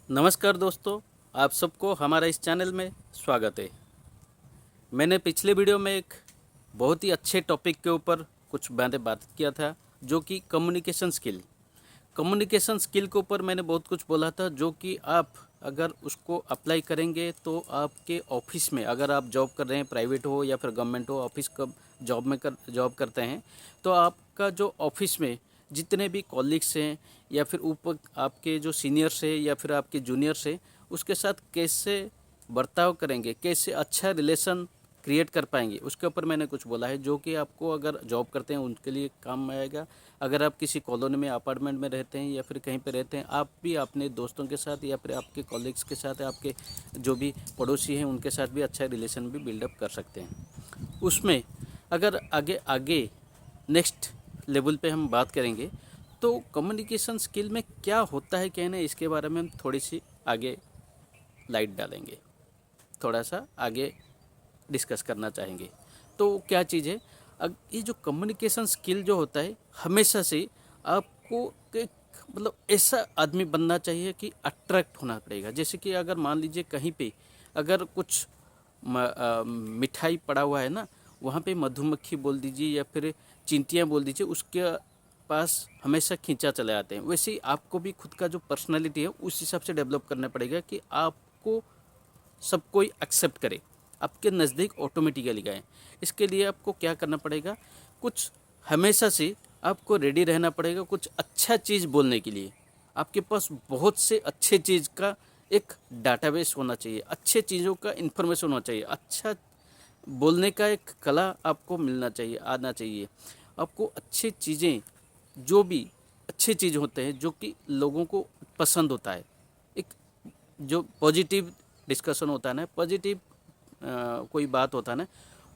नमस्कार दोस्तों, आप सबको हमारा इस चैनल में स्वागत है। मैंने पिछले वीडियो में एक बहुत ही अच्छे टॉपिक के ऊपर कुछ बात किया था, जो कि कम्युनिकेशन स्किल। कम्युनिकेशन स्किल के ऊपर मैंने बहुत कुछ बोला था, जो कि आप अगर उसको अप्लाई करेंगे तो आपके ऑफिस में, अगर आप जॉब कर रहे हैं, प्राइवेट हो या फिर गवर्नमेंट हो, ऑफिस का जॉब करते हैं, तो आपका जो ऑफिस में जितने भी कॉलीग्स हैं या फिर ऊपर आपके जो सीनियर्स हैं या फिर आपके जूनियर्स हैं, उसके साथ कैसे बर्ताव करेंगे, कैसे अच्छा रिलेशन क्रिएट कर पाएंगे, उसके ऊपर मैंने कुछ बोला है, जो कि आपको अगर जॉब करते हैं उनके लिए काम आएगा। अगर आप किसी कॉलोनी में, अपार्टमेंट में रहते हैं या फिर कहीं पे रहते हैं, आप भी अपने दोस्तों के साथ या फिर आपके कॉलीग्स के साथ, आपके जो भी पड़ोसी हैं उनके साथ भी अच्छा रिलेशन भी बिल्डअप कर सकते हैं। उसमें अगर आगे आगे नेक्स्ट लेवल पे हम बात करेंगे, तो कम्युनिकेशन स्किल में क्या होता है, क्या नहीं, इसके बारे में हम थोड़ी सी आगे लाइट डालेंगे, थोड़ा सा आगे डिस्कस करना चाहेंगे। तो क्या चीज़ है, ये जो कम्युनिकेशन स्किल जो होता है, हमेशा से आपको एक मतलब ऐसा आदमी बनना चाहिए कि अट्रैक्ट होना पड़ेगा। जैसे कि अगर मान लीजिए कहीं पे अगर कुछ मिठाई पड़ा हुआ है ना, वहाँ पे मधुमक्खी बोल दीजिए या फिर चींटियाँ बोल दीजिए, उसके पास हमेशा खींचा चले आते हैं। वैसे ही आपको भी खुद का जो पर्सनालिटी है उस हिसाब से डेवलप करना पड़ेगा कि आपको सब कोई एक्सेप्ट करे, आपके नज़दीक ऑटोमेटिकली गए। इसके लिए आपको क्या करना पड़ेगा, कुछ हमेशा से आपको रेडी रहना पड़ेगा कुछ अच्छा चीज़ बोलने के लिए। आपके पास बहुत से अच्छे चीज़ का एक डाटाबेस होना चाहिए, अच्छे चीज़ों का इन्फॉर्मेशन होना चाहिए, अच्छा बोलने का एक कला आपको मिलना चाहिए, आना चाहिए। आपको अच्छी चीज़ें, जो भी अच्छे चीज़ होते हैं जो कि लोगों को पसंद होता है, एक जो पॉजिटिव डिस्कशन होता है ना, पॉजिटिव कोई बात होता है ना,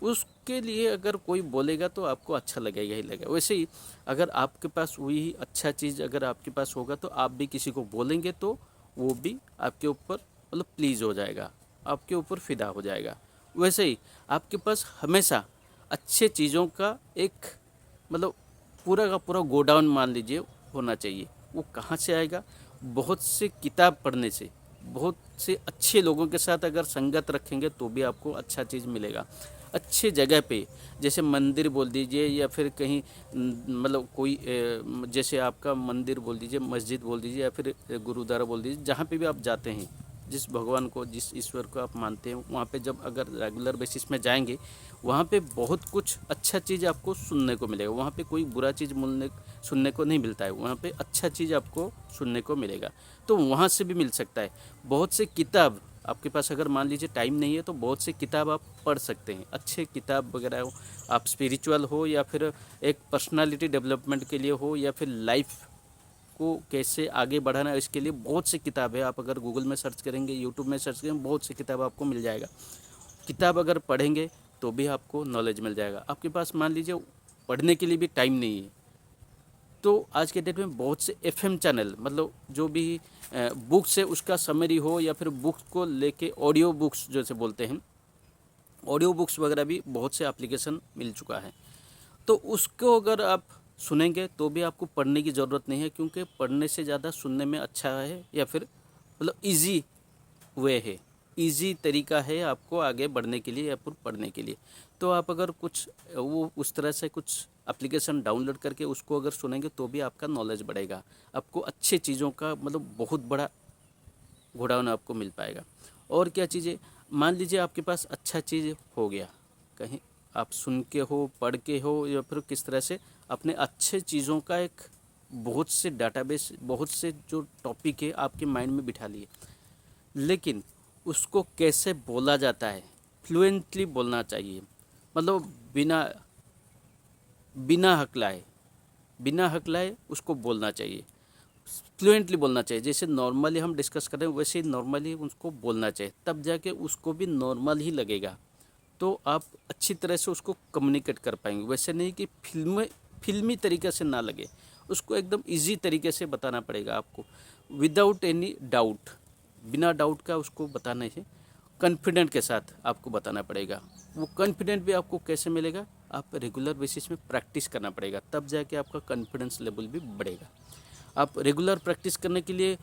उसके लिए अगर कोई बोलेगा तो आपको अच्छा लगेगा ही लगेगा। वैसे ही अगर आपके पास वही अच्छा चीज़ अगर आपके पास होगा, तो आप भी किसी को बोलेंगे तो वो भी आपके ऊपर मतलब प्लीज़ हो जाएगा, आपके ऊपर फ़िदा हो जाएगा। वैसे ही आपके पास हमेशा अच्छे चीज़ों का एक मतलब पूरा का पूरा गोडाउन मान लीजिए होना चाहिए। वो कहाँ से आएगा, बहुत से किताब पढ़ने से, बहुत से अच्छे लोगों के साथ अगर संगत रखेंगे तो भी आपको अच्छा चीज़ मिलेगा। अच्छे जगह पे, जैसे मंदिर बोल दीजिए या फिर कहीं मतलब कोई जैसे आपका मंदिर बोल दीजिए, मस्जिद बोल दीजिए या फिर गुरुद्वारा बोल दीजिए, जहाँ पे भी आप जाते हैं, जिस भगवान को, जिस ईश्वर को आप मानते हैं, वहाँ पे जब अगर रेगुलर बेसिस में जाएंगे, वहाँ पे बहुत कुछ अच्छा चीज़ आपको सुनने को मिलेगा। वहाँ पे कोई बुरा चीज़ सुनने को नहीं मिलता है, वहाँ पे अच्छा चीज़ आपको सुनने को मिलेगा। तो वहाँ से भी मिल सकता है। बहुत से किताब आपके पास, अगर मान लीजिए टाइम नहीं है तो बहुत से किताब आप पढ़ सकते हैं, अच्छे किताब वगैरह हो, आप स्पिरिचुअल हो या फिर एक पर्सनालिटी डेवलपमेंट के लिए हो या फिर लाइफ को कैसे आगे बढ़ाना है, इसके लिए बहुत सी किताब है। आप अगर गूगल में सर्च करेंगे, यूट्यूब में सर्च करेंगे, बहुत सी किताब आपको मिल जाएगा। किताब अगर पढ़ेंगे तो भी आपको नॉलेज मिल जाएगा। आपके पास मान लीजिए पढ़ने के लिए भी टाइम नहीं है, तो आज के डेट में बहुत से एफएम चैनल, मतलब जो भी बुक्स है उसका समरी हो या फिर बुक्स को लेके ऑडियो बुक्स जैसे बोलते हैं, ऑडियो बुक्स वगैरह भी बहुत से एप्लीकेशन मिल चुका है। तो उसको अगर आप सुनेंगे तो भी आपको पढ़ने की ज़रूरत नहीं है, क्योंकि पढ़ने से ज़्यादा सुनने में अच्छा है, या फिर मतलब ईजी वे है, ईजी तरीका है आपको आगे बढ़ने के लिए या फिर पढ़ने के लिए। तो आप अगर कुछ वो उस तरह से कुछ एप्लीकेशन डाउनलोड करके उसको अगर सुनेंगे तो भी आपका नॉलेज बढ़ेगा, आपको अच्छे चीज़ों का मतलब बहुत बड़ा गोडाउन आपको मिल पाएगा। और क्या चीज़ें, मान लीजिए आपके पास अच्छा चीज़ हो गया, कहीं आप सुन के हो, पढ़ के हो या फिर किस तरह से अपने अच्छे चीज़ों का एक बहुत से डाटाबेस, बहुत से जो टॉपिक है आपके माइंड में बिठा लिए, लेकिन उसको कैसे बोला जाता है, फ्लुएंटली बोलना चाहिए। मतलब बिना बिना हकलाए, बिना हकलाए उसको बोलना चाहिए, फ्लुएंटली बोलना चाहिए। जैसे नॉर्मली हम डिस्कस कर रहे हैं वैसे ही नॉर्मली उसको बोलना चाहिए, तब जाके उसको भी नॉर्मल ही लगेगा। तो आप अच्छी तरह से उसको कम्युनिकेट कर पाएंगे। वैसे नहीं कि फिल्मी तरीके से ना लगे, उसको एकदम इजी तरीके से बताना पड़ेगा आपको, विदाउट एनी डाउट, बिना डाउट का उसको बताना है, कॉन्फिडेंट के साथ आपको बताना पड़ेगा। वो कॉन्फिडेंट भी आपको कैसे मिलेगा, आप रेगुलर बेसिस में प्रैक्टिस करना पड़ेगा, तब जाके आपका कॉन्फिडेंस लेवल भी बढ़ेगा। आप रेगुलर प्रैक्टिस करने के लिए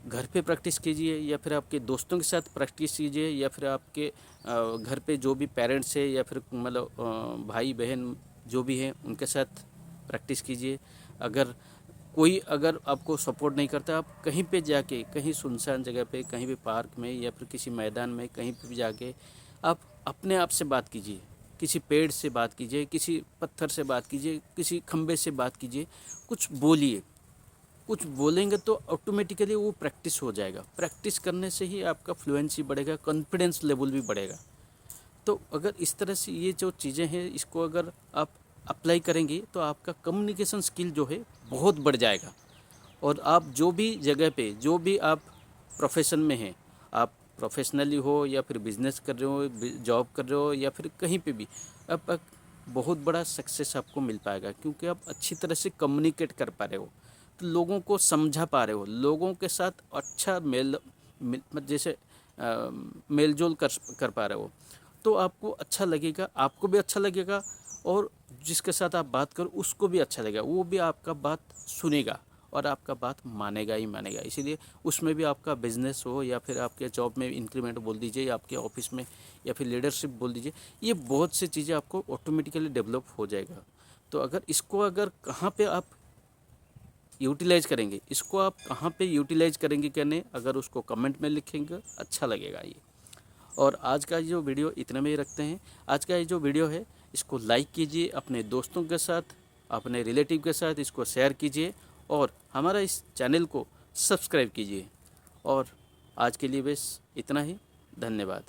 घर पे प्रैक्टिस कीजिए या फिर आपके दोस्तों के साथ प्रैक्टिस कीजिए या फिर आपके घर पे जो भी पेरेंट्स है या फिर मतलब भाई बहन जो भी हैं उनके साथ प्रैक्टिस कीजिए। अगर आपको सपोर्ट नहीं करता, आप कहीं पे जाके, कहीं सुनसान जगह पे, कहीं भी पार्क में या फिर किसी मैदान में, कहीं पे भी जाके आप अपने आप से बात कीजिए। किसी पेड़ से बात कीजिए, किसी पत्थर से बात कीजिए, किसी खंबे से बात कीजिए, कुछ बोलिए। कुछ बोलेंगे तो ऑटोमेटिकली वो प्रैक्टिस हो जाएगा। प्रैक्टिस करने से ही आपका फ्लुएंसी बढ़ेगा, कॉन्फिडेंस लेवल भी बढ़ेगा। तो अगर इस तरह से ये जो चीज़ें हैं इसको अगर आप अप्लाई करेंगे तो आपका कम्युनिकेशन स्किल जो है बहुत बढ़ जाएगा। और आप जो भी जगह पे, जो भी आप प्रोफेशन में हैं, आप प्रोफेशनली हो या फिर बिजनेस कर रहे हो, जॉब कर रहे हो या फिर कहीं पे भी, आप एक बहुत बड़ा सक्सेस आपको मिल पाएगा, क्योंकि आप अच्छी तरह से कम्युनिकेट कर पा रहे हो, तो लोगों को समझा पा रहे हो, लोगों के साथ अच्छा जैसे मेल जोल कर पा रहे हो, तो आपको अच्छा लगेगा, आपको भी अच्छा लगेगा और जिसके साथ आप बात करो उसको भी अच्छा लगेगा, वो भी आपका बात सुनेगा और आपका बात मानेगा ही मानेगा। इसीलिए उसमें भी आपका बिजनेस हो या फिर आपके जॉब में इंक्रीमेंट बोल दीजिए या आपके ऑफिस में या फिर लीडरशिप बोल दीजिए, ये बहुत सी चीज़ें आपको ऑटोमेटिकली डेवलप हो जाएगा। तो अगर कहाँ पे आप यूटिलाइज करेंगे, इसको आप कहाँ पे यूटिलाइज करेंगे कहने, अगर उसको कमेंट में लिखेंगे अच्छा लगेगा ये। और आज का जो वीडियो इतने में ही रखते हैं। आज का ये जो वीडियो है इसको लाइक कीजिए, अपने दोस्तों के साथ, अपने रिलेटिव के साथ इसको शेयर कीजिए और हमारा इस चैनल को सब्सक्राइब कीजिए। और आज के लिए बस इतना ही। धन्यवाद।